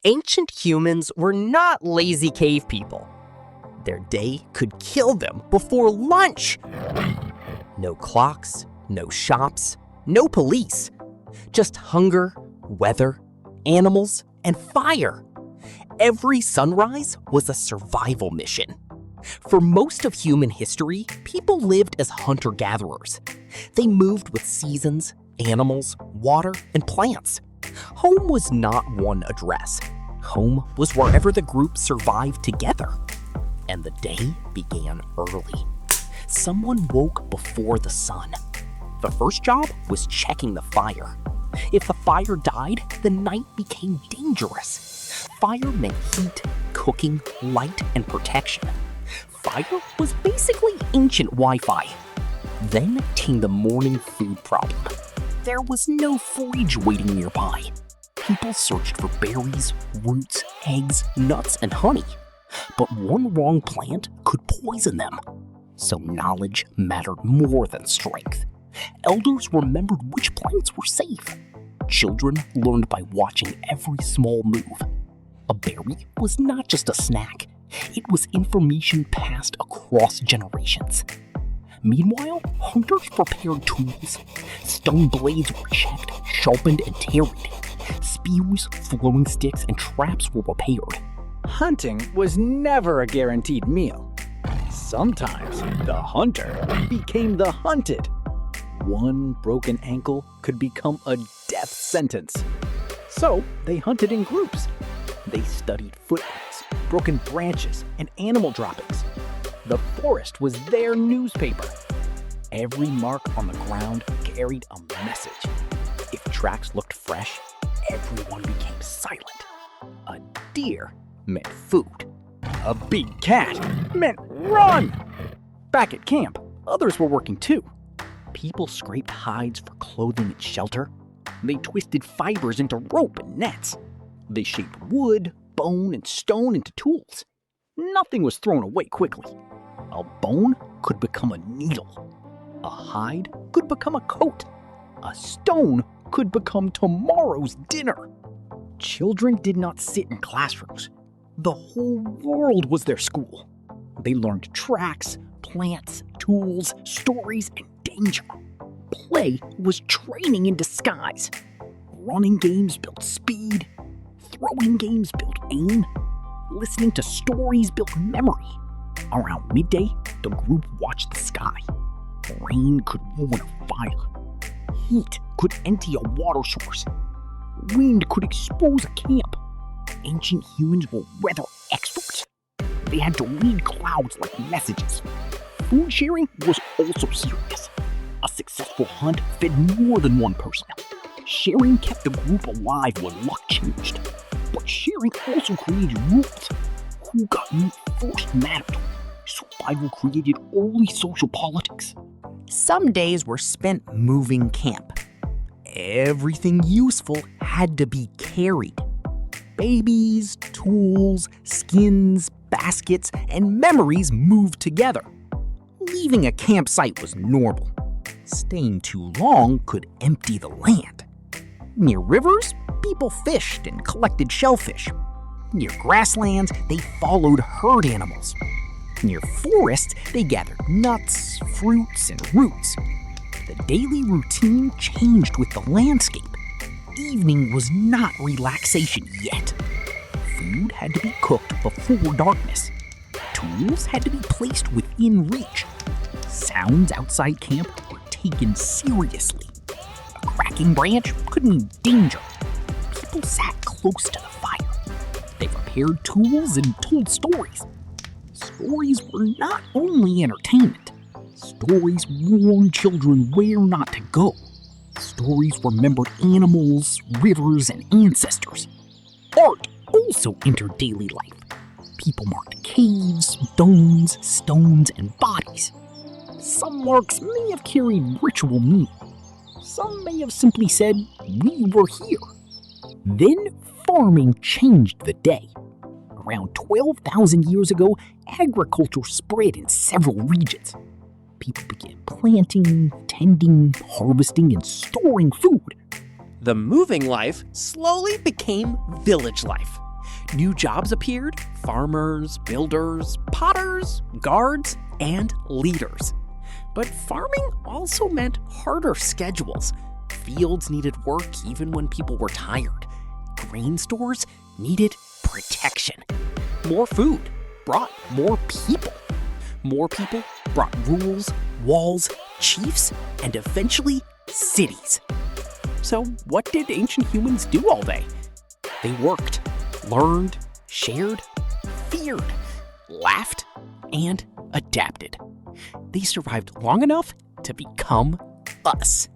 Ancient humans were not lazy cave people. Their day could kill them before lunch. No clocks, no shops, no police. Just hunger, weather, animals, and fire. Every sunrise was a survival mission. For most of human history, people lived as hunter-gatherers. They moved with seasons, animals, water, and plants. Home was not one address. Home was wherever the group survived together. And the day began early. Someone woke before the sun. The first job was checking the fire. If the fire died, the night became dangerous. Fire meant heat, cooking, light, and protection. Fire was basically ancient Wi-Fi. Then came the morning food problem. There was no fridge waiting nearby. People searched for berries, roots, eggs, nuts, and honey. But one wrong plant could poison them. So knowledge mattered more than strength. Elders remembered which plants were safe. Children learned by watching every small move. A berry was not just a snack. It was information passed across generations. Meanwhile, hunters prepared tools. Stone blades were checked, sharpened, and tarried. Spears, throwing sticks, and traps were prepared. Hunting was never a guaranteed meal. Sometimes the hunter became the hunted. One broken ankle could become a death sentence. So they hunted in groups. They studied footprints, broken branches, and animal droppings. The forest was their newspaper. Every mark on the ground carried a message. If tracks looked fresh, everyone became silent. A deer meant food. A big cat meant run! Back at camp, others were working too. People scraped hides for clothing and shelter. They twisted fibers into rope and nets. They shaped wood, bone, and stone into tools. Nothing was thrown away quickly. A bone could become a needle. A hide could become a coat. A stone could become tomorrow's dinner. Children did not sit in classrooms. The whole world was their school. They learned tracks, plants, tools, stories, and danger. Play was training in disguise. Running games built speed. Throwing games built aim. Listening to stories built memory. Around midday, the group watched the sky. Rain could warn of fire. Heat could empty a water source. Wind could expose a camp. Ancient humans were weather experts. They had to read clouds like messages. Food sharing was also serious. A successful hunt fed more than one person. Sharing kept the group alive when luck changed. But sharing also created rules. Who got meat first mattered. Survival created early social politics. Some days were spent moving camp. Everything useful had to be carried. Babies, tools, skins, baskets, and memories moved together. Leaving a campsite was normal. Staying too long could empty the land. Near rivers, people fished and collected shellfish. Near grasslands, they followed herd animals. Near forests, they gathered nuts, fruits, and roots. The daily routine changed with the landscape. Evening was not relaxation yet. Food had to be cooked before darkness. Tools had to be placed within reach. Sounds outside camp were taken seriously. A cracking branch could mean danger. People sat close to the fire. They prepared tools and told stories. Stories were not only entertainment. Stories warned children where not to go. Stories remembered animals, rivers, and ancestors. Art also entered daily life. People marked caves, domes, stones, and bodies. Some marks may have carried ritual meaning. Some may have simply said, "We were here." Then farming changed the day. Around 12,000 years ago, agriculture spread in several regions. People began planting, tending, harvesting, and storing food. The moving life slowly became village life. New jobs appeared: farmers, builders, potters, guards, and leaders. But farming also meant harder schedules. Fields needed work even when people were tired. Grain stores needed protection. More food brought more people. More people brought rules, walls, chiefs, and eventually cities. So what did ancient humans do all day? They worked, learned, shared, feared, laughed, and adapted. They survived long enough to become us.